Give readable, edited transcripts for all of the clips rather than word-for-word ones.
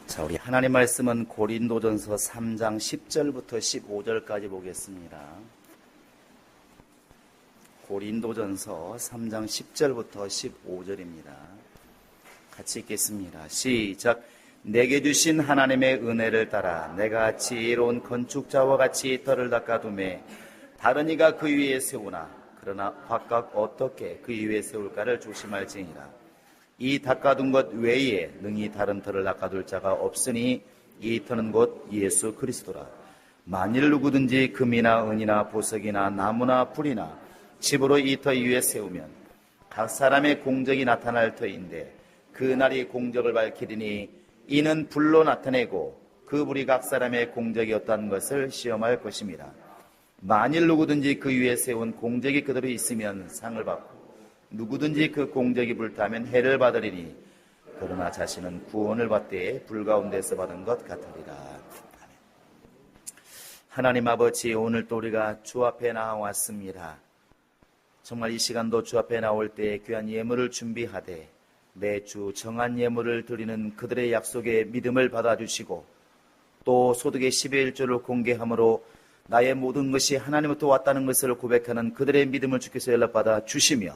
자, 우리 하나님 말씀은 고린도전서 3장 10절부터 15절까지 보겠습니다. 고린도전서 3장 10절부터 15절입니다. 같이 읽겠습니다. 시작. 내게 주신 하나님의 은혜를 따라 내가 지혜로운 건축자와 같이 터를 닦아두매 다른 이가 그 위에 세우나 그러나 각각 어떻게 그 위에 세울까를 조심할지니라. 이 닦아둔 것 외에 능히 다른 터를 닦아둘 자가 없으니 이 터는 곧 예수 그리스도라. 만일 누구든지 금이나 은이나 보석이나 나무나 불이나 집으로 이 터 위에 세우면 각 사람의 공적이 나타날 터인데 그 날이 공적을 밝히리니 이는 불로 나타내고 그 불이 각 사람의 공적이었다는 것을 시험할 것입니다. 만일 누구든지 그 위에 세운 공적이 그대로 있으면 상을 받고 누구든지 그 공적이 불타면 해를 받으리니 그러나 자신은 구원을 받되 불 가운데서 받은 것 같으리라. 아멘. 하나님 아버지, 오늘 또 우리가 주 앞에 나왔습니다. 정말 이 시간도 주 앞에 나올 때 귀한 예물을 준비하되 매주 정한 예물을 드리는 그들의 약속에 믿음을 받아주시고 또 소득의 10의 1조를 공개함으로 나의 모든 것이 하나님으로부터 왔다는 것을 고백하는 그들의 믿음을 주께서 연락받아 주시며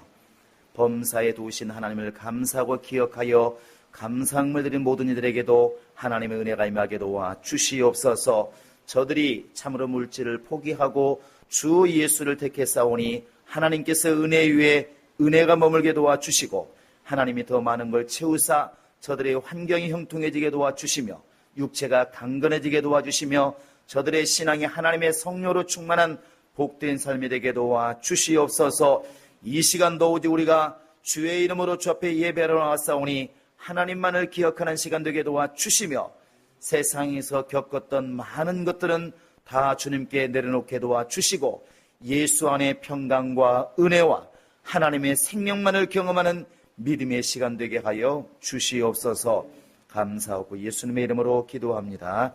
범사에 두신 하나님을 감사하고 기억하여 감사함을 드린 모든 이들에게도 하나님의 은혜가 임하게 도와 주시옵소서. 저들이 참으로 물질을 포기하고 주 예수를 택했사오니 하나님께서 은혜 위에 은혜가 머물게 도와 주시고 하나님이 더 많은 걸 채우사 저들의 환경이 형통해지게 도와 주시며 육체가 강건해지게 도와 주시며 저들의 신앙이 하나님의 성령으로 충만한 복된 삶이 되게 도와 주시옵소서. 이 시간도 오직 우리가 주의 이름으로 주 앞에 예배하러 나왔사오니 하나님만을 기억하는 시간 되게 도와 주시며 세상에서 겪었던 많은 것들은 다 주님께 내려놓게 도와 주시고 예수 안의 평강과 은혜와 하나님의 생명만을 경험하는 믿음의 시간 되게 하여 주시옵소서. 감사하고 예수님의 이름으로 기도합니다.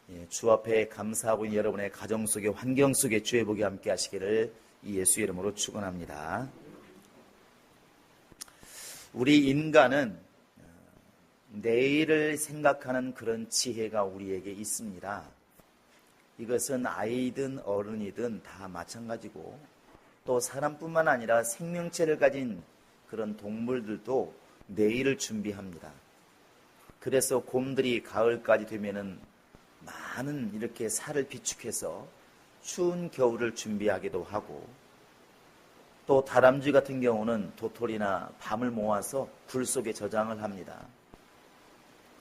아멘. 주 앞에 감사하고 있는 여러분의 가정 속에 환경 속에 주의 복이 함께 하시기를 예수 이름으로 축원합니다. 우리 인간은 내일을 생각하는 그런 지혜가 우리에게 있습니다. 이것은 아이든 어른이든 다 마찬가지고 또 사람뿐만 아니라 생명체를 가진 그런 동물들도 내일을 준비합니다. 그래서 곰들이 가을까지 되면은 많은 이렇게 살을 비축해서 추운 겨울을 준비하기도 하고 또 다람쥐 같은 경우는 도토리나 밤을 모아서 굴 속에 저장을 합니다.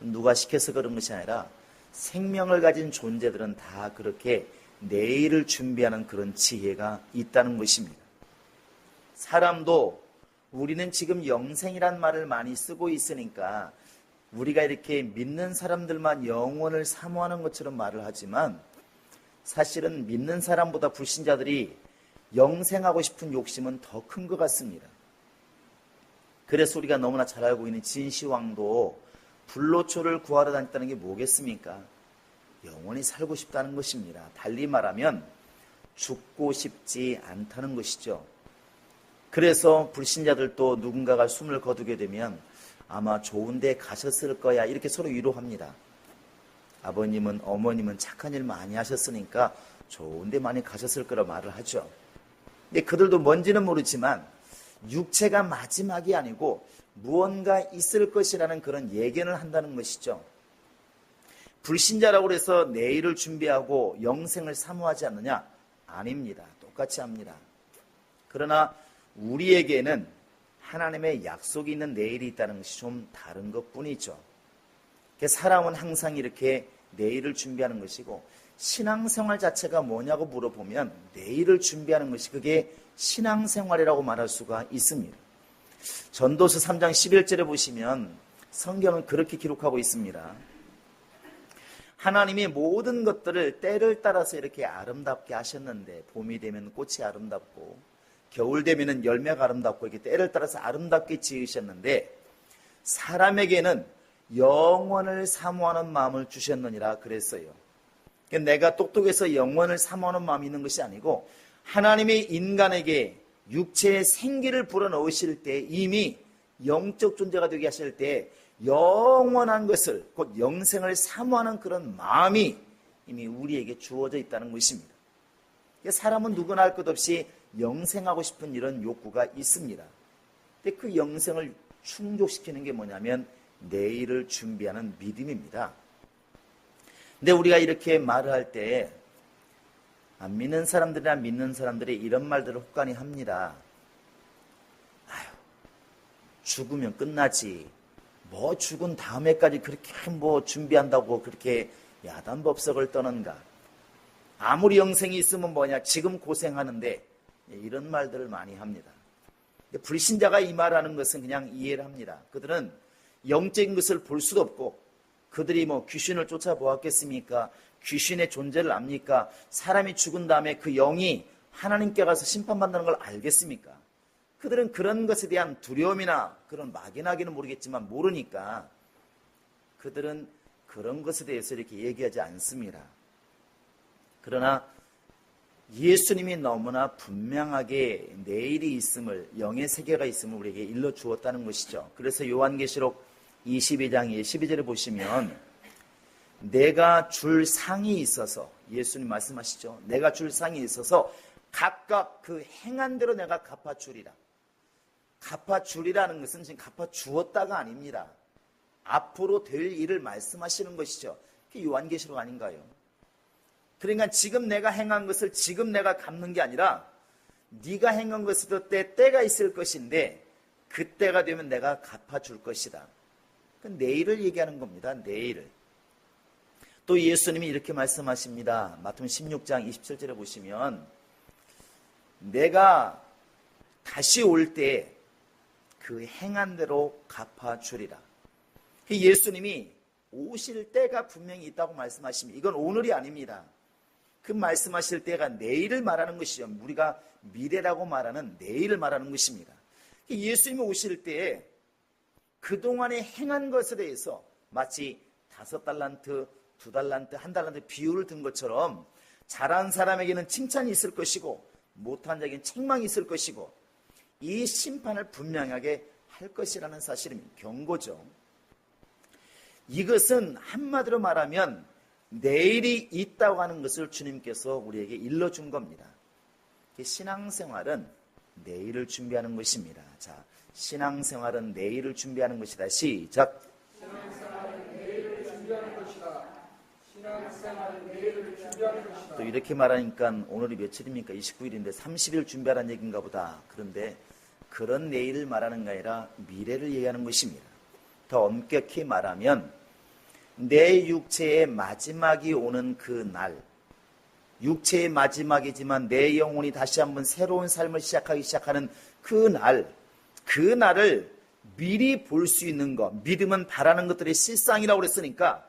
누가 시켜서 그런 것이 아니라 생명을 가진 존재들은 다 그렇게 내일을 준비하는 그런 지혜가 있다는 것입니다. 사람도 우리는 지금 영생이란 말을 많이 쓰고 있으니까 우리가 이렇게 믿는 사람들만 영원을 사모하는 것처럼 말을 하지만 사실은 믿는 사람보다 불신자들이 영생하고 싶은 욕심은 더 큰 것 같습니다. 그래서 우리가 너무나 잘 알고 있는 진시황도 불로초를 구하러 다녔다는 게 뭐겠습니까? 영원히 살고 싶다는 것입니다. 달리 말하면 죽고 싶지 않다는 것이죠. 그래서 불신자들도 누군가가 숨을 거두게 되면 아마 좋은 데 가셨을 거야 이렇게 서로 위로합니다. 아버님은 어머님은 착한 일 많이 하셨으니까 좋은 데 많이 가셨을 거라 말을 하죠. 근데 그들도 뭔지는 모르지만 육체가 마지막이 아니고 무언가 있을 것이라는 그런 예견을 한다는 것이죠. 불신자라고 해서 내일을 준비하고 영생을 사모하지 않느냐? 아닙니다. 똑같이 합니다. 그러나 우리에게는 하나님의 약속이 있는 내일이 있다는 것이 좀 다른 것뿐이죠. 사람은 항상 이렇게 내일을 준비하는 것이고 신앙생활 자체가 뭐냐고 물어보면 내일을 준비하는 것이 그게 신앙생활이라고 말할 수가 있습니다. 전도서 3장 11절에 보시면 성경은 그렇게 기록하고 있습니다. 하나님이 모든 것들을 때를 따라서 이렇게 아름답게 하셨는데 봄이 되면 꽃이 아름답고 겨울 되면 열매가 아름답고 이렇게 때를 따라서 아름답게 지으셨는데 사람에게는 영원을 사모하는 마음을 주셨느니라 그랬어요. 내가 똑똑해서 영원을 사모하는 마음이 있는 것이 아니고 하나님이 인간에게 육체의 생기를 불어넣으실 때 이미 영적 존재가 되게 하실 때 영원한 것을, 곧 영생을 사모하는 그런 마음이 이미 우리에게 주어져 있다는 것입니다. 사람은 누구나 할 것 없이 영생하고 싶은 이런 욕구가 있습니다. 근데 그 영생을 충족시키는 게 뭐냐면 내일을 준비하는 믿음입니다. 근데 우리가 이렇게 말을 할 때 안 믿는 사람들이나 믿는 사람들이 이런 말들을 혹간히 합니다. 아유, 죽으면 끝나지. 뭐 죽은 다음에까지 그렇게 뭐 준비한다고 그렇게 야단법석을 떠는가. 아무리 영생이 있으면 뭐냐, 지금 고생하는데, 이런 말들을 많이 합니다. 불신자가 이 말하는 것은 그냥 이해를 합니다. 그들은 영적인 것을 볼 수도 없고, 그들이 뭐 귀신을 쫓아보았겠습니까? 귀신의 존재를 압니까? 사람이 죽은 다음에 그 영이 하나님께 가서 심판받는 걸 알겠습니까? 그들은 그런 것에 대한 두려움이나 그런 막연하기는 모르겠지만 모르니까 그들은 그런 것에 대해서 이렇게 얘기하지 않습니다. 그러나 예수님이 너무나 분명하게 내일이 있음을, 영의 세계가 있음을 우리에게 일러주었다는 것이죠. 그래서 요한계시록 22장 12절에 보시면 내가 줄 상이 있어서, 예수님 말씀하시죠. 내가 줄 상이 있어서 각각 그 행한 대로 내가 갚아주리라. 갚아주리라는 것은 지금 갚아주었다가 아닙니다. 앞으로 될 일을 말씀하시는 것이죠. 그게 요한계시록 아닌가요? 그러니까 지금 내가 행한 것을 지금 내가 갚는 게 아니라 네가 행한 것에도 때가 있을 것인데 그때가 되면 내가 갚아줄 것이다. 그 내일을 얘기하는 겁니다. 내일을. 또 예수님이 이렇게 말씀하십니다. 마태복음 16장 27절에 보시면 내가 다시 올 때 그 행한 대로 갚아주리라. 예수님이 오실 때가 분명히 있다고 말씀하십니다. 이건 오늘이 아닙니다. 그 말씀하실 때가 내일을 말하는 것이죠. 우리가 미래라고 말하는 내일을 말하는 것입니다. 예수님이 오실 때에 그동안에 행한 것에 대해서 마치 5달란트, 2달란트, 1달란트 비율을 든 것처럼 잘한 사람에게는 칭찬이 있을 것이고 못한 자에게는 책망이 있을 것이고 이 심판을 분명하게 할 것이라는 사실입니다. 경고죠. 이것은 한마디로 말하면 내일이 있다고 하는 것을 주님께서 우리에게 일러준 겁니다. 신앙생활은 내일을 준비하는 것입니다. 자, 신앙생활은 내일을 준비하는 것이다. 시작. 신앙생활은 내일을 준비하는 것이다. 신앙생활은 내일을 준비하는 것이다. 또 이렇게 말하니까 오늘이 며칠입니까? 29일인데 30일 준비하라는 얘기인가 보다. 그런데 그런 내일을 말하는 게 아니라 미래를 얘기하는 것입니다. 더 엄격히 말하면 내 육체의 마지막이 오는 그 날, 육체의 마지막이지만 내 영혼이 다시 한번 새로운 삶을 시작하는 그 날을 미리 볼 수 있는 것, 믿음은 바라는 것들의 실상이라고 그랬으니까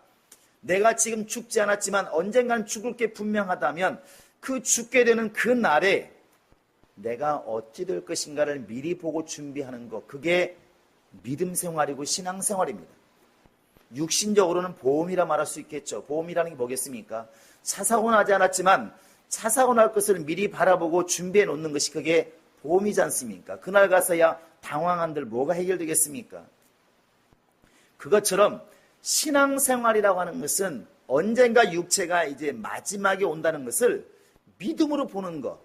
내가 지금 죽지 않았지만 언젠간 죽을 게 분명하다면 그 죽게 되는 그 날에 내가 어찌 될 것인가를 미리 보고 준비하는 것, 그게 믿음 생활이고 신앙 생활입니다. 육신적으로는 보험이라 말할 수 있겠죠. 보험이라는 게 뭐겠습니까? 차 사고 나지 않았지만 차 사고 날 것을 미리 바라보고 준비해 놓는 것이 그게 보험이지 않습니까? 그날 가서야 당황한들 뭐가 해결되겠습니까? 그것처럼 신앙생활이라고 하는 것은 언젠가 육체가 이제 마지막에 온다는 것을 믿음으로 보는 것,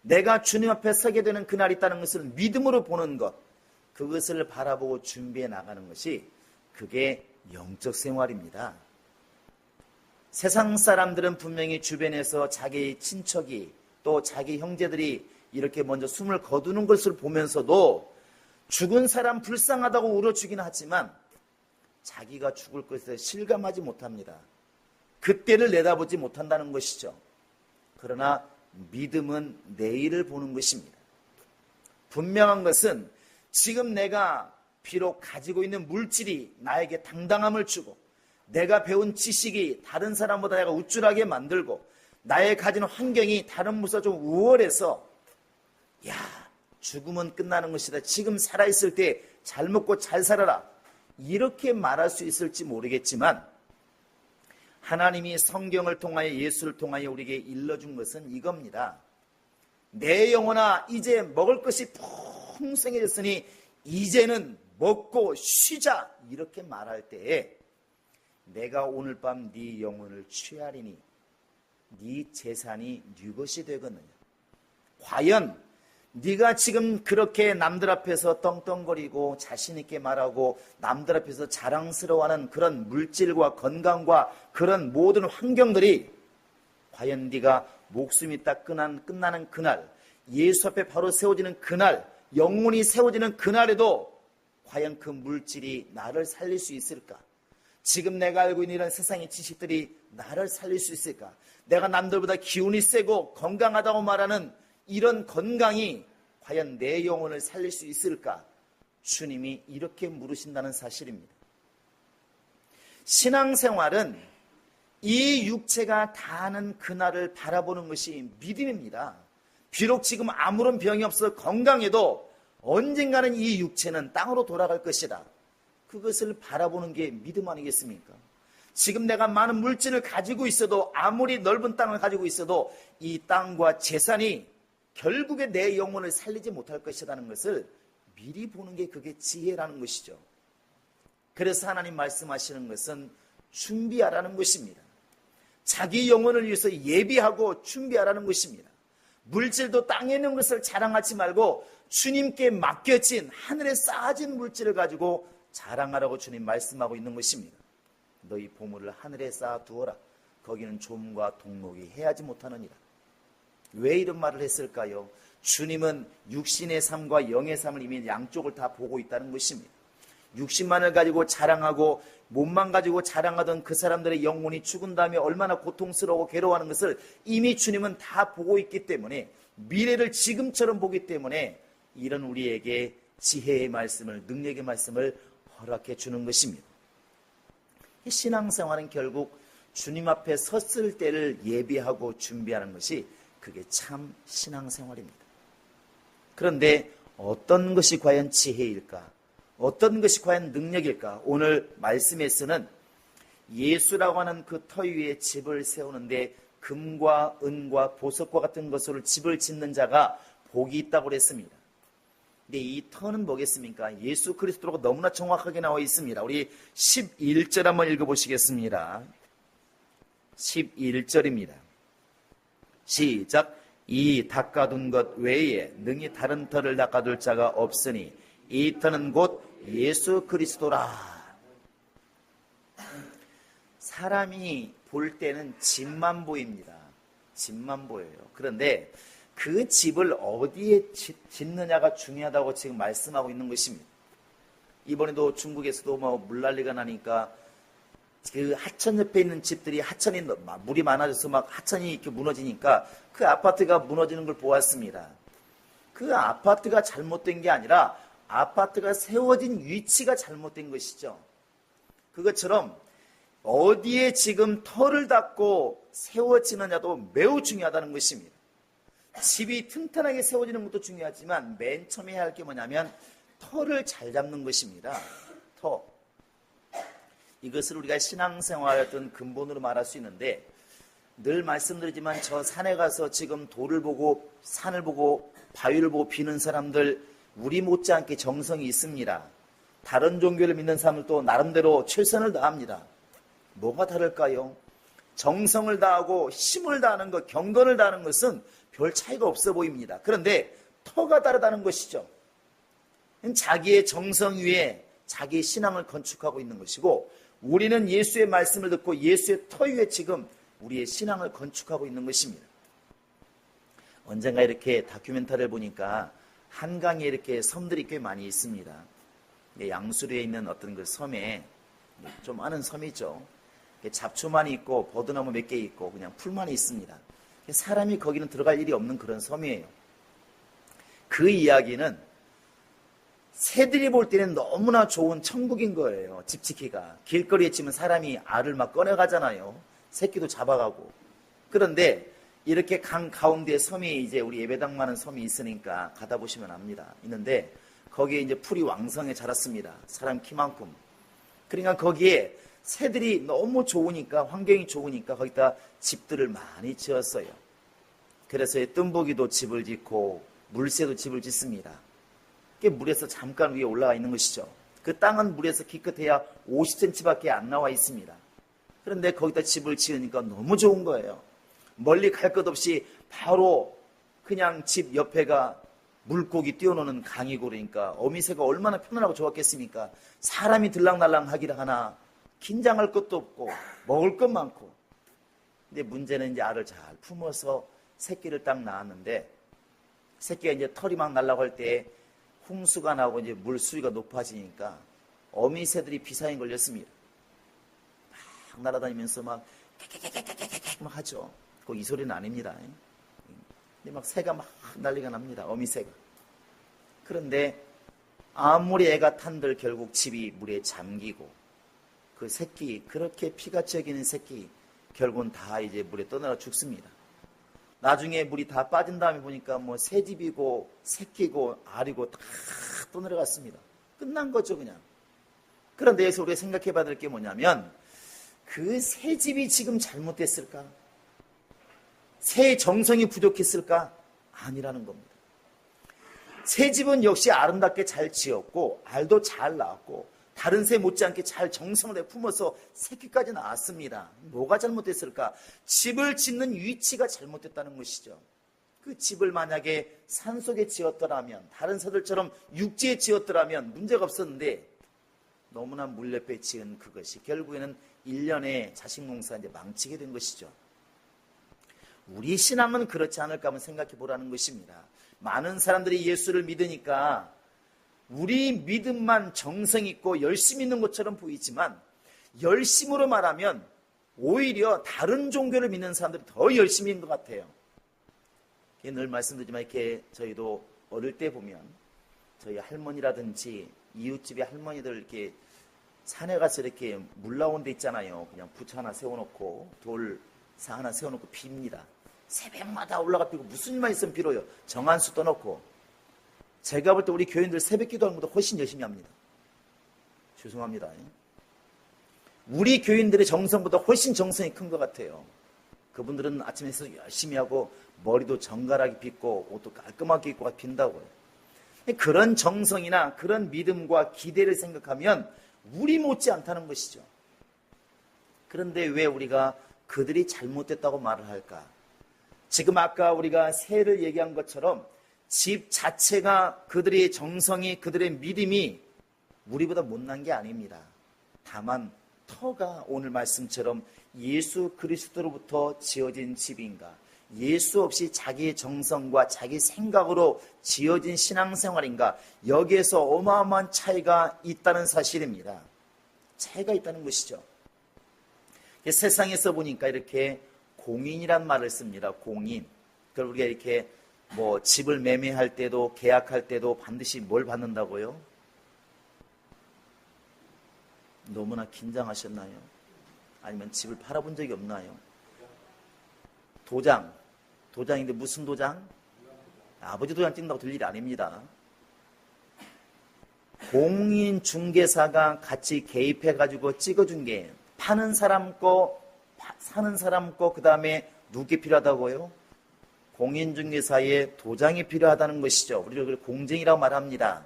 내가 주님 앞에 서게 되는 그날이 있다는 것을 믿음으로 보는 것, 그것을 바라보고 준비해 나가는 것이 그게 영적 생활입니다. 세상 사람들은 분명히 주변에서 자기 친척이 또 자기 형제들이 이렇게 먼저 숨을 거두는 것을 보면서도 죽은 사람 불쌍하다고 울어주긴 하지만 자기가 죽을 것에 실감하지 못합니다. 그때를 내다보지 못한다는 것이죠. 그러나 믿음은 내일을 보는 것입니다. 분명한 것은 지금 내가 비록 가지고 있는 물질이 나에게 당당함을 주고 내가 배운 지식이 다른 사람보다 내가 우쭐하게 만들고 나의 가진 환경이 다른 분보다 좀 우월해서 야, 죽으면 끝나는 것이다. 지금 살아있을 때 잘 먹고 잘 살아라. 이렇게 말할 수 있을지 모르겠지만 하나님이 성경을 통하여 예수를 통하여 우리에게 일러준 것은 이겁니다. 내 영혼아 이제 먹을 것이 풍성해졌으니 이제는 먹고 쉬자 이렇게 말할 때에 내가 오늘 밤 네 영혼을 취하리니 네 재산이 네 것이 되겠느냐. 과연 네가 지금 그렇게 남들 앞에서 떵떵거리고 자신 있게 말하고 남들 앞에서 자랑스러워하는 그런 물질과 건강과 그런 모든 환경들이 과연 네가 목숨이 딱 끝나는 그날, 예수 앞에 바로 세워지는 그날, 영혼이 세워지는 그날에도 과연 그 물질이 나를 살릴 수 있을까? 지금 내가 알고 있는 이런 세상의 지식들이 나를 살릴 수 있을까? 내가 남들보다 기운이 세고 건강하다고 말하는 이런 건강이 과연 내 영혼을 살릴 수 있을까? 주님이 이렇게 물으신다는 사실입니다. 신앙생활은 이 육체가 다하는 그날을 바라보는 것이 믿음입니다. 비록 지금 아무런 병이 없어 건강해도 언젠가는 이 육체는 땅으로 돌아갈 것이다. 그것을 바라보는 게 믿음 아니겠습니까? 지금 내가 많은 물질을 가지고 있어도 아무리 넓은 땅을 가지고 있어도 이 땅과 재산이 결국에 내 영혼을 살리지 못할 것이라는 것을 미리 보는 게 그게 지혜라는 것이죠. 그래서 하나님 말씀하시는 것은 준비하라는 것입니다. 자기 영혼을 위해서 예비하고 준비하라는 것입니다. 물질도 땅에 있는 것을 자랑하지 말고 주님께 맡겨진 하늘에 쌓아진 물질을 가지고 자랑하라고 주님 말씀하고 있는 것입니다. 너희 보물을 하늘에 쌓아두어라. 거기는 좀과 동록이 해하지 못하느니라. 왜 이런 말을 했을까요? 주님은 육신의 삶과 영의 삶을 이미 양쪽을 다 보고 있다는 것입니다. 육신만을 가지고 자랑하고 몸만 가지고 자랑하던 그 사람들의 영혼이 죽은 다음에 얼마나 고통스러워 괴로워하는 것을 이미 주님은 다 보고 있기 때문에, 미래를 지금처럼 보기 때문에 이런 우리에게 지혜의 말씀을, 능력의 말씀을 허락해 주는 것입니다. 신앙생활은 결국 주님 앞에 섰을 때를 예비하고 준비하는 것이 그게 참 신앙생활입니다. 그런데 어떤 것이 과연 지혜일까? 어떤 것이 과연 능력일까? 오늘 말씀에서는 예수라고 하는 그 터 위에 집을 세우는데 금과 은과 보석과 같은 것으로 집을 짓는 자가 복이 있다고 그랬습니다. 근데 이 터는 뭐겠습니까? 예수 그리스도라고 너무나 정확하게 나와 있습니다. 우리 11절 한번 읽어보시겠습니다. 11절입니다. 시작. 이 닦아둔 것 외에 능히 다른 터를 닦아둘 자가 없으니 이 터는 곧 예수 그리스도라. 사람이 볼 때는 집만 보입니다. 집만 보여요. 그런데 그 집을 어디에 짓느냐가 중요하다고 지금 말씀하고 있는 것입니다. 이번에도 중국에서도 뭐 물난리가 나니까 그 하천 옆에 있는 집들이 하천이 물이 많아져서 막 하천이 이렇게 무너지니까 그 아파트가 무너지는 걸 보았습니다. 그 아파트가 잘못된 게 아니라 아파트가 세워진 위치가 잘못된 것이죠. 그것처럼 어디에 지금 터를 닦고 세워지느냐도 매우 중요하다는 것입니다. 집이 튼튼하게 세워지는 것도 중요하지만 맨 처음에 해야 할 게 뭐냐면 터를 잘 잡는 것입니다. 터. 이것을 우리가 신앙생활의 어떤 근본으로 말할 수 있는데, 늘 말씀드리지만 저 산에 가서 지금 돌을 보고 산을 보고 바위를 보고 비는 사람들 우리 못지않게 정성이 있습니다. 다른 종교를 믿는 사람들도 나름대로 최선을 다합니다. 뭐가 다를까요? 정성을 다하고 힘을 다하는 것, 경건을 다하는 것은 별 차이가 없어 보입니다. 그런데 터가 다르다는 것이죠. 자기의 정성 위에 자기의 신앙을 건축하고 있는 것이고, 우리는 예수의 말씀을 듣고 예수의 터 위에 지금 우리의 신앙을 건축하고 있는 것입니다. 언젠가 이렇게 다큐멘터리를 보니까 한강에 이렇게 섬들이 꽤 많이 있습니다. 양수리에 있는 어떤 그 섬에, 좀 아는 섬이죠. 잡초만 있고 버드나무 몇 개 있고 그냥 풀만 있습니다. 사람이 거기는 들어갈 일이 없는 그런 섬이에요. 그 이야기는 새들이 볼 때는 너무나 좋은 천국인 거예요. 집 지키기가. 길거리에 치면 사람이 알을 막 꺼내가잖아요. 새끼도 잡아가고. 그런데 이렇게 강 가운데 섬이, 이제 우리 예배당 많은 섬이 있으니까 가다 보시면 압니다. 있는데 거기에 이제 풀이 왕성해 자랐습니다. 사람 키만큼. 그러니까 거기에 새들이 너무 좋으니까, 환경이 좋으니까 거기다 집들을 많이 지었어요. 그래서 뜸보기도 집을 짓고 물새도 집을 짓습니다. 물에서 잠깐 위에 올라가 있는 것이죠. 그 땅은 물에서 기껏해야 50cm밖에 안 나와 있습니다. 그런데 거기다 집을 지으니까 너무 좋은 거예요. 멀리 갈 것 없이 바로 그냥 집 옆에가 물고기 뛰어노는 강이고 그러니까 어미새가 얼마나 편안하고 좋았겠습니까? 사람이 들락날락하기를 하나 긴장할 것도 없고 먹을 것 많고. 근데 문제는 이제 알을 잘 품어서 새끼를 딱 낳았는데 새끼가 이제 털이 막 날라갈 때 홍수가 나고 이제 물 수위가 높아지니까 어미새들이 비상에 걸렸습니다. 막 날아다니면서 막 käkäkäkäkäkä 막 하죠. 꼭 이 소리는 아닙니다. 근데 막 새가 막 난리가 납니다. 어미새가. 그런데 아무리 애가 탄들 결국 집이 물에 잠기고 그 새끼, 그렇게 피가 튀어기는 새끼 결국은 다 이제 물에 떠나가 죽습니다. 나중에 물이 다 빠진 다음에 보니까 뭐 새집이고 새끼고 알이고 다 떠내려갔습니다. 끝난 거죠, 그냥. 그런데 여기서 우리가 생각해 봐야 될 게 뭐냐면 그 새집이 지금 잘못됐을까? 새의 정성이 부족했을까? 아니라는 겁니다. 새집은 역시 아름답게 잘 지었고 알도 잘 낳았고 다른 새 못지않게 잘 정성을 품어서 새끼까지 낳았습니다. 뭐가 잘못됐을까? 집을 짓는 위치가 잘못됐다는 것이죠. 그 집을 만약에 산속에 지었더라면 다른 새들처럼 육지에 지었더라면 문제가 없었는데 너무나 물 옆에 지은 그것이 결국에는 1년의 자식 농사 이제 망치게 된 것이죠. 우리 신앙은 그렇지 않을까 한번 생각해 보라는 것입니다. 많은 사람들이 예수를 믿으니까 우리 믿음만 정성 있고 열심히 있는 것처럼 보이지만 열심으로 말하면 오히려 다른 종교를 믿는 사람들이 더 열심히 있는 것 같아요. 늘 말씀드리지만 이렇게 저희도 어릴 때 보면 저희 할머니라든지 이웃집의 할머니들 이렇게 산에 가서 이렇게 물 나온 데 있잖아요. 그냥 부처 하나 세워놓고 돌사 하나 세워놓고 빕니다. 새벽마다 올라가 피고 무슨 일만 있으면 빌어요. 정한수 떠놓고. 제가 볼 때 우리 교인들 새벽 기도하는 것보다 훨씬 열심히 합니다. 죄송합니다. 우리 교인들의 정성보다 훨씬 정성이 큰 것 같아요. 그분들은 아침에서 열심히 하고 머리도 정갈하게 빗고 옷도 깔끔하게 입고 빈다고요. 그런 정성이나 그런 믿음과 기대를 생각하면 우리 못지 않다는 것이죠. 그런데 왜 우리가 그들이 잘못됐다고 말을 할까? 지금 아까 우리가 새를 얘기한 것처럼 집 자체가 그들의 정성이 그들의 믿음이 우리보다 못난 게 아닙니다. 다만 터가 오늘 말씀처럼 예수 그리스도로부터 지어진 집인가, 예수 없이 자기의 정성과 자기 생각으로 지어진 신앙생활인가, 여기에서 어마어마한 차이가 있다는 사실입니다. 차이가 있다는 것이죠. 세상에서 보니까 이렇게 공인이란 말을 씁니다. 공인. 그걸 우리가 이렇게 뭐 집을 매매할 때도 계약할 때도 반드시 뭘 받는다고요? 너무나 긴장하셨나요? 아니면 집을 팔아본 적이 없나요? 도장. 도장인데 무슨 도장? 아버지 도장 찍는다고 될 일이 아닙니다. 공인중개사가 같이 개입해가지고 찍어준 게 파는 사람 거, 사는 사람 거, 그 다음에 누구게 필요하다고요? 공인중개사의 도장이 필요하다는 것이죠. 우리가 그걸 공증이라고 말합니다.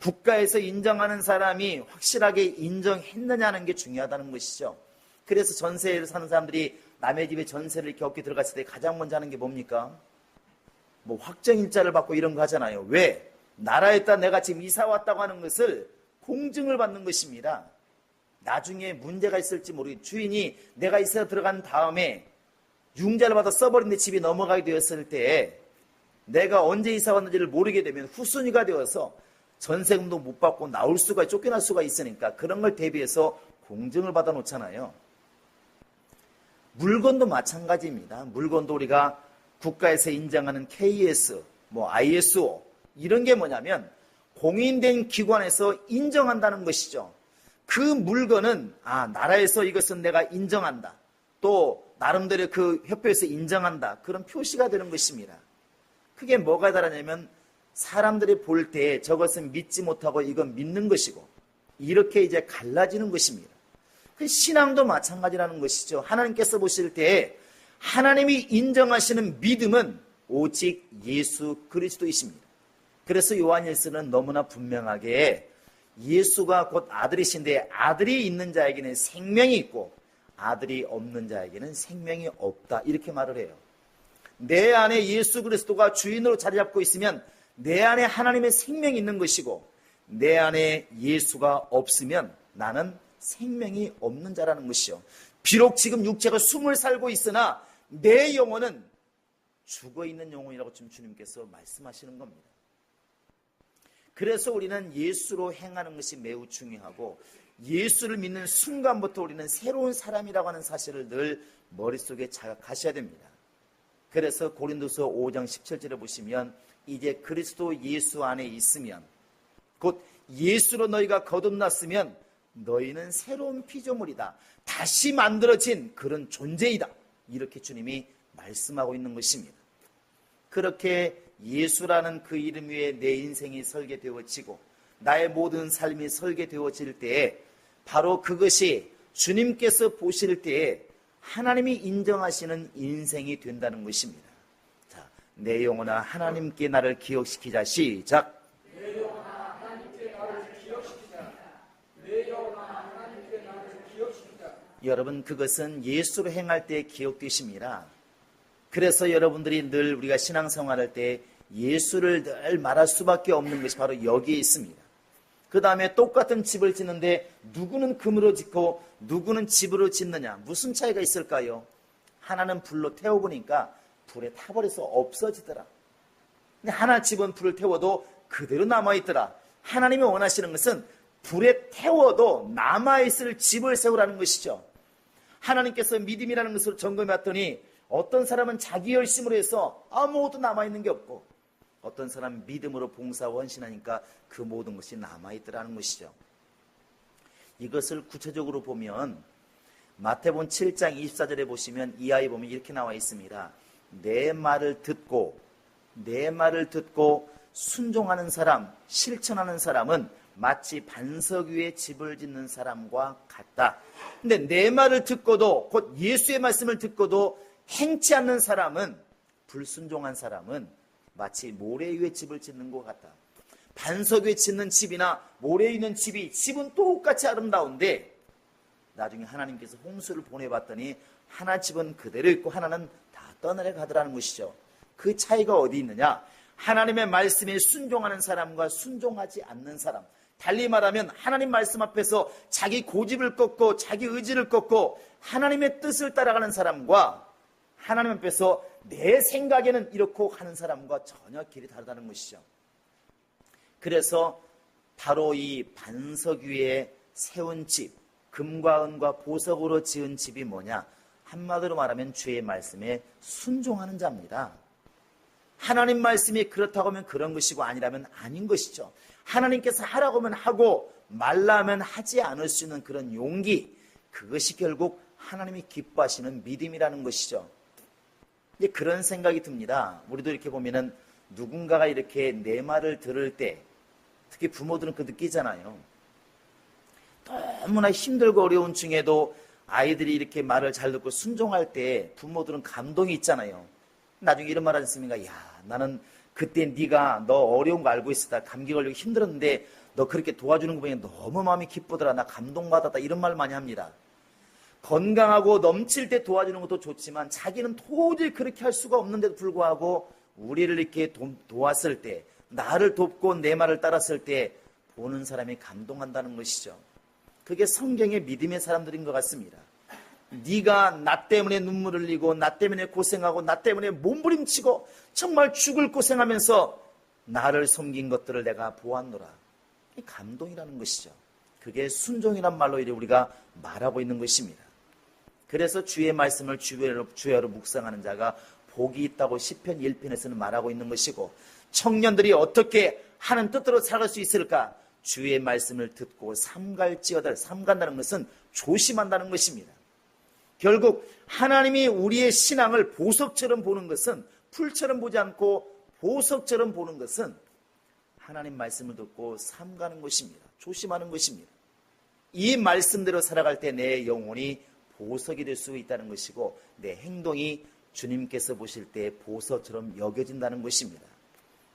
국가에서 인정하는 사람이 확실하게 인정했느냐는 게 중요하다는 것이죠. 그래서 전세를 사는 사람들이 남의 집에 전세를 이렇게 얻게 들어갔을 때 가장 먼저 하는 게 뭡니까? 뭐 확정일자를 받고 이런 거 하잖아요. 왜? 나라에다 내가 지금 이사 왔다고 하는 것을 공증을 받는 것입니다. 나중에 문제가 있을지 모르겠 주인이 내가 이사 들어간 다음에 융자를 받아 써버린데 집이 넘어가게 되었을 때 내가 언제 이사 왔는지를 모르게 되면 후순위가 되어서 전세금도 못 받고 나올 수가, 쫓겨날 수가 있으니까 그런 걸 대비해서 공증을 받아 놓잖아요. 물건도 마찬가지입니다. 물건도 우리가 국가에서 인정하는 KS, 뭐 ISO 이런 게 뭐냐면 공인된 기관에서 인정한다는 것이죠. 그 물건은 나라에서 이것은 내가 인정한다. 또 나름대로 그 협회에서 인정한다. 그런 표시가 되는 것입니다. 그게 뭐가 다르냐면 사람들이 볼 때 저것은 믿지 못하고 이건 믿는 것이고 이렇게 이제 갈라지는 것입니다. 그 신앙도 마찬가지라는 것이죠. 하나님께서 보실 때 하나님이 인정하시는 믿음은 오직 예수 그리스도이십니다. 그래서 요한일서는 너무나 분명하게 예수가 곧 아들이신데 아들이 있는 자에게는 생명이 있고 아들이 없는 자에게는 생명이 없다. 이렇게 말을 해요. 내 안에 예수 그리스도가 주인으로 자리 잡고 있으면 내 안에 하나님의 생명이 있는 것이고 내 안에 예수가 없으면 나는 생명이 없는 자라는 것이요. 비록 지금 육체가 숨을 살고 있으나 내 영혼은 죽어있는 영혼이라고 지금 주님께서 말씀하시는 겁니다. 그래서 우리는 예수로 행하는 것이 매우 중요하고 예수를 믿는 순간부터 우리는 새로운 사람이라고 하는 사실을 늘 머릿속에 자각하셔야 됩니다. 그래서 고린도서 5장 17절에 보시면 이제 그리스도 예수 안에 있으면 곧 예수로 너희가 거듭났으면 너희는 새로운 피조물이다. 다시 만들어진 그런 존재이다. 이렇게 주님이 말씀하고 있는 것입니다. 그렇게 예수라는 그 이름 위에 내 인생이 설계되어지고 나의 모든 삶이 설계되어질 때에 바로 그것이 주님께서 보실 때에 하나님이 인정하시는 인생이 된다는 것입니다. 자, 내 영혼아 하나님께 나를 기억시키자. 시작. 내 영혼아 하나님께 나를 기억시키자. 내 영혼아 하나님께 나를 기억시키자. 여러분 그것은 예수로 행할 때 기억되십니다. 그래서 여러분들이 늘 우리가 신앙생활할 때 예수를 늘 말할 수밖에 없는 것이 바로 여기에 있습니다. 그 다음에 똑같은 집을 짓는데 누구는 금으로 짓고 누구는 집으로 짓느냐. 무슨 차이가 있을까요? 하나는 불로 태워보니까 불에 타버려서 없어지더라. 근데 하나 집은 불을 태워도 그대로 남아있더라. 하나님이 원하시는 것은 불에 태워도 남아있을 집을 세우라는 것이죠. 하나님께서 믿음이라는 것으로 점검해봤더니 어떤 사람은 자기 열심으로 해서 아무것도 남아있는 게 없고 어떤 사람은 믿음으로 봉사하고 헌신하니까 그 모든 것이 남아있더라는 것이죠. 이것을 구체적으로 보면 마태복음 7장 24절에 보시면 이하에 보면 이렇게 나와 있습니다. 내 말을 듣고 순종하는 사람, 실천하는 사람은 마치 반석 위에 집을 짓는 사람과 같다. 근데 내 말을 듣고도 곧 예수의 말씀을 듣고도 행치 않는 사람은 불순종한 사람은 마치 모래 위에 집을 짓는 것 같다. 반석 위에 짓는 집이나 모래 위에 있는 집은 똑같이 아름다운데 나중에 하나님께서 홍수를 보내봤더니 하나 집은 그대로 있고 하나는 다 떠내려 가더라는 것이죠. 그 차이가 어디 있느냐? 하나님의 말씀에 순종하는 사람과 순종하지 않는 사람. 달리 말하면 하나님 말씀 앞에서 자기 고집을 꺾고 자기 의지를 꺾고 하나님의 뜻을 따라가는 사람과 하나님 앞에서 내 생각에는 이렇고 하는 사람과 전혀 길이 다르다는 것이죠. 그래서 바로 이 반석 위에 세운 집, 금과 은과 보석으로 지은 집이 뭐냐? 한마디로 말하면 주의 말씀에 순종하는 자입니다. 하나님 말씀이 그렇다고 하면 그런 것이고 아니라면 아닌 것이죠. 하나님께서 하라고 하면 하고 말라 하면 하지 않을 수 있는 그런 용기, 그것이 결국 하나님이 기뻐하시는 믿음이라는 것이죠. 이제 그런 생각이 듭니다. 우리도 이렇게 보면은 누군가가 이렇게 내 말을 들을 때 특히 부모들은 그 느끼잖아요. 너무나 힘들고 어려운 중에도 아이들이 이렇게 말을 잘 듣고 순종할 때 부모들은 감동이 있잖아요. 나중에 이런 말 하지 않습니까? 야, 나는 그때 네가 너 어려운 거 알고 있었다. 감기 걸리고 힘들었는데 너 그렇게 도와주는 거 보니 너무 마음이 기쁘더라. 나 감동받았다. 이런 말 많이 합니다. 건강하고 넘칠 때 도와주는 것도 좋지만 자기는 도저히 그렇게 할 수가 없는데도 불구하고 우리를 이렇게 도왔을 때, 나를 돕고 내 말을 따랐을 때 보는 사람이 감동한다는 것이죠. 그게 성경의 믿음의 사람들인 것 같습니다. 네가 나 때문에 눈물 흘리고 나 때문에 고생하고 나 때문에 몸부림치고 정말 죽을 고생하면서 나를 섬긴 것들을 내가 보았노라. 이게 감동이라는 것이죠. 그게 순종이란 말로 이제 우리가 말하고 있는 것입니다. 그래서 주의 말씀을 주야로 묵상하는 자가 복이 있다고 시편 1편에서는 말하고 있는 것이고, 청년들이 어떻게 하는 뜻대로 살아갈 수 있을까? 주의 말씀을 듣고 삼갈지어다. 삼간다는 것은 조심한다는 것입니다. 결국 하나님이 우리의 신앙을 보석처럼 보는 것은, 풀처럼 보지 않고 보석처럼 보는 것은 하나님 말씀을 듣고 삼가는 것입니다. 조심하는 것입니다. 이 말씀대로 살아갈 때 내 영혼이 보석이 될 수 있다는 것이고, 내 행동이 주님께서 보실 때 보석처럼 여겨진다는 것입니다.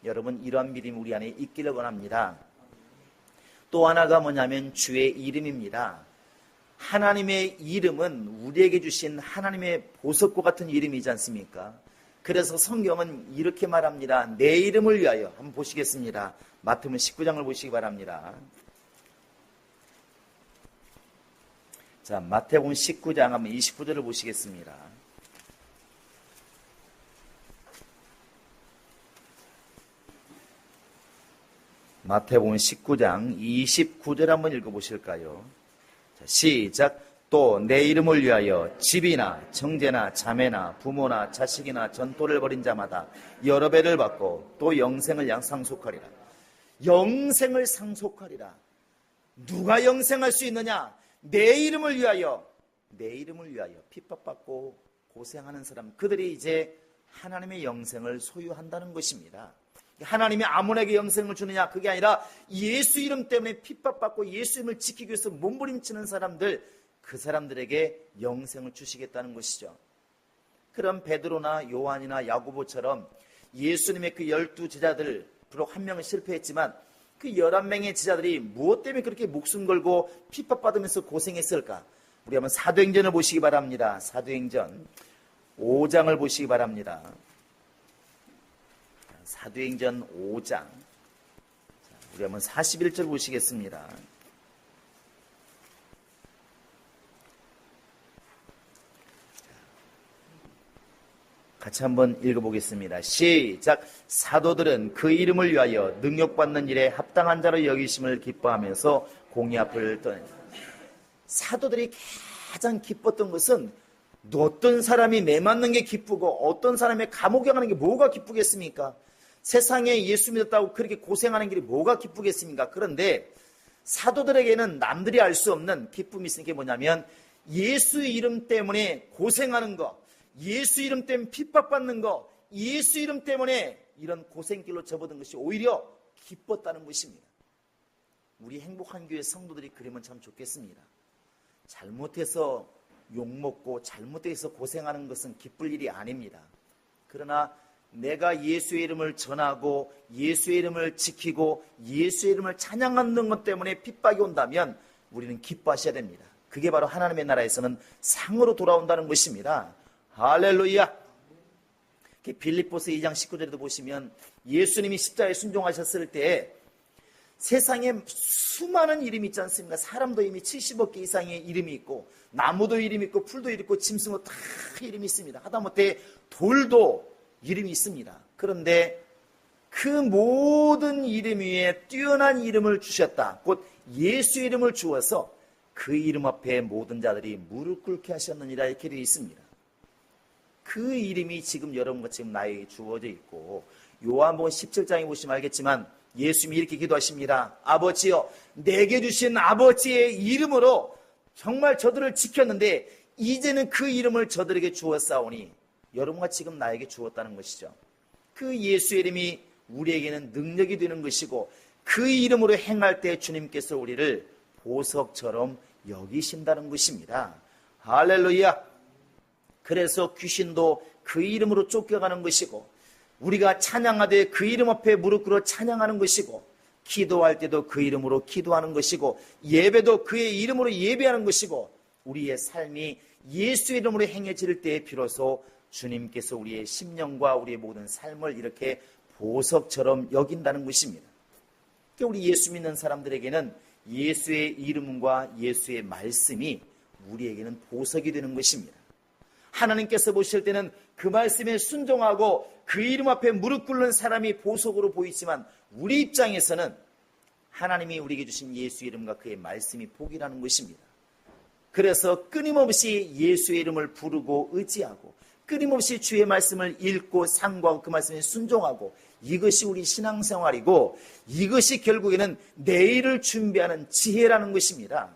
여러분, 이러한 믿음이 우리 안에 있기를 원합니다. 또 하나가 뭐냐면 주의 이름입니다. 하나님의 이름은 우리에게 주신 하나님의 보석과 같은 이름이지 않습니까? 그래서 성경은 이렇게 말합니다. 내 이름을 위하여. 한번 보시겠습니다. 마태복음 19장을 보시기 바랍니다. 자, 마태복음 19장 한번 29절을 보시겠습니다. 마태복음 19장 29절 한번 읽어보실까요? 자, 시작. 또 내 이름을 위하여 집이나 형제나 자매나 부모나 자식이나 전토를 벌인 자마다 여러 배를 받고 또 영생을 상속하리라. 영생을 상속하리라. 누가 영생할 수 있느냐? 내 이름을 위하여, 내 이름을 위하여 핍박받고 고생하는 사람, 그들이 이제 하나님의 영생을 소유한다는 것입니다. 하나님이 아무에게 영생을 주느냐? 그게 아니라 예수 이름 때문에 핍박받고 예수 이름을 지키기 위해서 몸부림치는 사람들, 그 사람들에게 영생을 주시겠다는 것이죠. 그럼 베드로나 요한이나 야고보처럼 예수님의 그 12 제자들, 비록 한 명은 실패했지만 그 11명의 제자들이 무엇 때문에 그렇게 목숨 걸고 핍박받으면서 고생했을까? 우리 한번 사도행전을 보시기 바랍니다. 사도행전 5장을 보시기 바랍니다. 사도행전 5장. 우리 한번 41절 보시겠습니다. 같이 한번 읽어보겠습니다. 시작. 사도들은 그 이름을 위하여 능력받는 일에 합당한 자로 여기심을 기뻐하면서 공의 앞을 떠나. 사도들이 가장 기뻤던 것은 어떤 사람이 매 맞는 게 기쁘고 어떤 사람의 감옥에 가는 게 뭐가 기쁘겠습니까? 세상에 예수 믿었다고 그렇게 고생하는 길이 뭐가 기쁘겠습니까? 그런데 사도들에게는 남들이 알 수 없는 기쁨이 있는 게 뭐냐면 예수 이름 때문에 고생하는 거, 예수 이름 때문에 핍박받는 거, 예수 이름 때문에 이런 고생길로 접어든 것이 오히려 기뻤다는 것입니다. 우리 행복한 교회 성도들이 그러면 참 좋겠습니다. 잘못해서 욕먹고 잘못해서 고생하는 것은 기쁠 일이 아닙니다. 그러나 내가 예수의 이름을 전하고 예수의 이름을 지키고 예수의 이름을 찬양하는 것 때문에 핍박이 온다면 우리는 기뻐하셔야 됩니다. 그게 바로 하나님의 나라에서는 상으로 돌아온다는 것입니다. 할렐루야. 빌립보서 2장 19절에도 보시면 예수님이 십자가에 순종하셨을 때 세상에 수많은 이름이 있지 않습니까? 사람도 이미 70억 개 이상의 이름이 있고 나무도 이름이 있고 풀도 있고 짐승도 다 이름이 있습니다. 하다못해 돌도 이름이 있습니다. 그런데 그 모든 이름 위에 뛰어난 이름을 주셨다. 곧 예수 이름을 주어서 그 이름 앞에 모든 자들이 무릎 꿇게 하셨느니라 이렇게 되어 있습니다. 그 이름이 지금 여러분과 지금 나에게 주어져 있고 요한복음 17장에 보시면 알겠지만 예수님이 이렇게 기도하십니다. 아버지여, 내게 주신 아버지의 이름으로 정말 저들을 지켰는데 이제는 그 이름을 저들에게 주었사오니 여러분과 지금 나에게 주었다는 것이죠. 그 예수의 이름이 우리에게는 능력이 되는 것이고 그 이름으로 행할 때 주님께서 우리를 보석처럼 여기신다는 것입니다. 할렐루야. 그래서 귀신도 그 이름으로 쫓겨가는 것이고 우리가 찬양하되 그 이름 앞에 무릎 꿇어 찬양하는 것이고 기도할 때도 그 이름으로 기도하는 것이고 예배도 그의 이름으로 예배하는 것이고 우리의 삶이 예수의 이름으로 행해질 때에 비로소 주님께서 우리의 심령과 우리의 모든 삶을 이렇게 보석처럼 여긴다는 것입니다. 우리 예수 믿는 사람들에게는 예수의 이름과 예수의 말씀이 우리에게는 보석이 되는 것입니다. 하나님께서 보실 때는 그 말씀에 순종하고 그 이름 앞에 무릎 꿇는 사람이 보석으로 보이지만 우리 입장에서는 하나님이 우리에게 주신 예수 이름과 그의 말씀이 복이라는 것입니다. 그래서 끊임없이 예수의 이름을 부르고 의지하고 끊임없이 주의 말씀을 읽고 상고하고 그 말씀에 순종하고 이것이 우리 신앙생활이고 이것이 결국에는 내일을 준비하는 지혜라는 것입니다.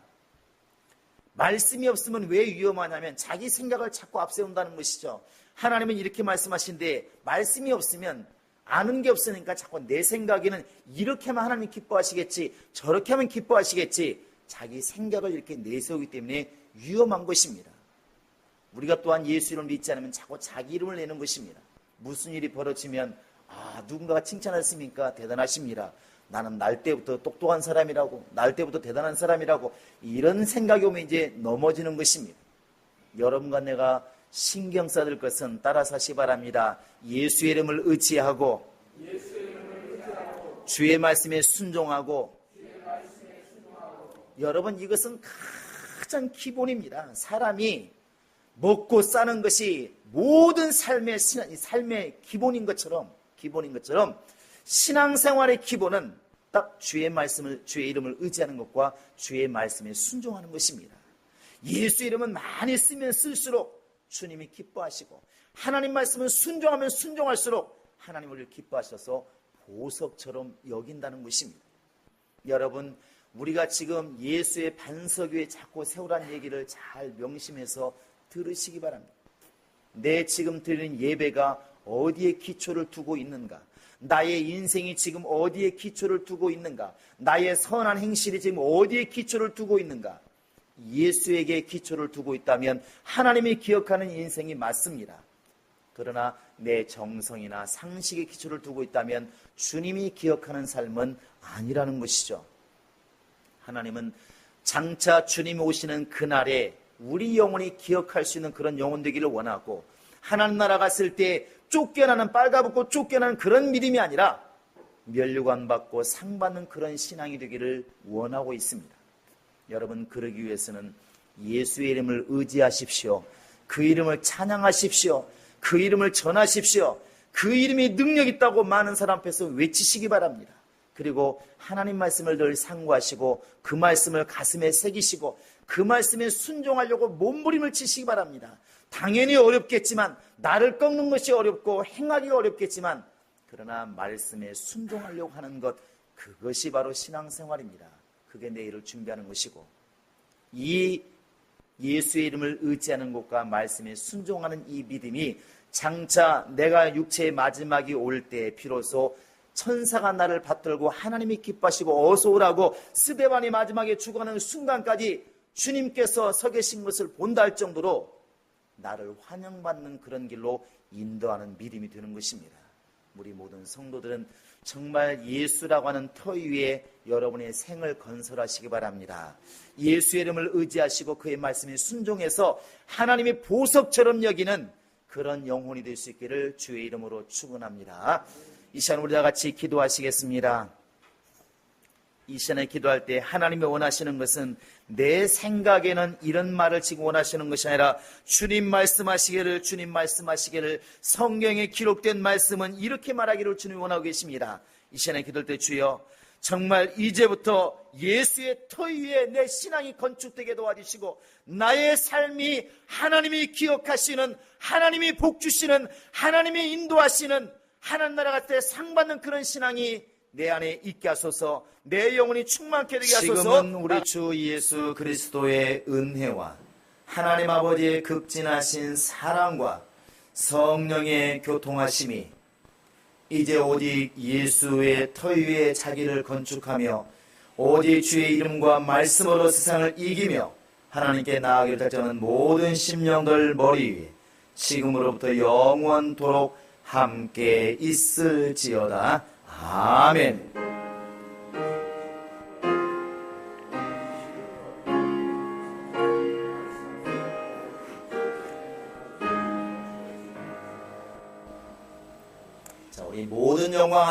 말씀이 없으면 왜 위험하냐면 자기 생각을 자꾸 앞세운다는 것이죠. 하나님은 이렇게 말씀하신데 말씀이 없으면 아는 게 없으니까 자꾸 내 생각에는 이렇게 하면 하나님 기뻐하시겠지 저렇게 하면 기뻐하시겠지 자기 생각을 이렇게 내세우기 때문에 위험한 것입니다. 우리가 또한 예수 이름을 믿지 않으면 자꾸 자기 이름을 내는 것입니다. 무슨 일이 벌어지면 누군가가 칭찬했습니까? 대단하십니다. 나는 날 때부터 똑똑한 사람이라고, 날 때부터 대단한 사람이라고, 이런 생각이 오면 이제 넘어지는 것입니다. 여러분과 내가 신경 써야 것은 따라 사시 바랍니다. 예수의 이름을 의지하고, 주의 말씀에 순종하고, 여러분, 이것은 가장 기본입니다. 사람이 먹고 사는 것이 모든 삶의 기본인 것처럼 신앙생활의 기본은 딱 주의 이름을 의지하는 것과 주의 말씀에 순종하는 것입니다. 예수 이름은 많이 쓰면 쓸수록 주님이 기뻐하시고, 하나님 말씀은 순종하면 순종할수록 하나님 우리를 기뻐하셔서 보석처럼 여긴다는 것입니다. 여러분, 우리가 지금 예수의 반석 위에 자꾸 세우라는 얘기를 잘 명심해서 들으시기 바랍니다. 내 지금 드리는 예배가 어디에 기초를 두고 있는가? 나의 인생이 지금 어디에 기초를 두고 있는가? 나의 선한 행실이 지금 어디에 기초를 두고 있는가? 예수에게 기초를 두고 있다면 하나님이 기억하는 인생이 맞습니다. 그러나 내 정성이나 상식에 기초를 두고 있다면 주님이 기억하는 삶은 아니라는 것이죠. 하나님은 장차 주님이 오시는 그날에 우리 영혼이 기억할 수 있는 그런 영혼 되기를 원하고, 하나님 나라 갔을 때 쫓겨나는, 빨가벗고 쫓겨나는 그런 믿음이 아니라 면류관 받고 상 받는 그런 신앙이 되기를 원하고 있습니다. 여러분, 그러기 위해서는 예수의 이름을 의지하십시오. 그 이름을 찬양하십시오. 그 이름을 전하십시오. 그 이름이 능력 있다고 많은 사람 앞에서 외치시기 바랍니다. 그리고 하나님 말씀을 늘 상고하시고 그 말씀을 가슴에 새기시고 그 말씀에 순종하려고 몸부림을 치시기 바랍니다. 당연히 어렵겠지만, 나를 꺾는 것이 어렵고 행하기가 어렵겠지만, 그러나 말씀에 순종하려고 하는 것, 그것이 바로 신앙생활입니다. 그게 내일을 준비하는 것이고, 이 예수의 이름을 의지하는 것과 말씀에 순종하는 이 믿음이 장차 내가 육체의 마지막이 올 때 비로소 천사가 나를 받들고 하나님이 기뻐하시고 어서 오라고 스데반이 마지막에 죽어가는 순간까지 주님께서 서 계신 것을 본다 할 정도로 나를 환영받는 그런 길로 인도하는 믿음이 되는 것입니다. 우리 모든 성도들은 정말 예수라고 하는 터 위에 여러분의 생을 건설하시기 바랍니다. 예수의 이름을 의지하시고 그의 말씀에 순종해서 하나님의 보석처럼 여기는 그런 영혼이 될 수 있기를 주의 이름으로 축원합니다. 이 시간 우리 다 같이 기도하시겠습니다. 이 시간에 기도할 때 하나님이 원하시는 것은 내 생각에는 이런 말을 지금 원하시는 것이 아니라 주님 말씀하시기를 성경에 기록된 말씀은 이렇게 말하기를 주님이 원하고 계십니다. 이 시간에 기도할 때 주여, 정말 이제부터 예수의 터 위에 내 신앙이 건축되게 도와주시고 나의 삶이 하나님이 기억하시는, 하나님이 복주시는, 하나님이 인도하시는, 하나님 나라 갈 때 상받는 그런 신앙이 내 안에 있게 하소서. 내 영혼이 충만케 되게 하소서. 지금은 우리 주 예수 그리스도의 은혜와 하나님 아버지의 극진하신 사랑과 성령의 교통하심이 이제 오직 예수의 터 위에 자기를 건축하며 오직 주의 이름과 말씀으로 세상을 이기며 하나님께 나아가기를 달자는 모든 심령들 머리 위에 지금으로부터 영원토록 함께 있을지어다. 아멘. 자, 우리 모든 영광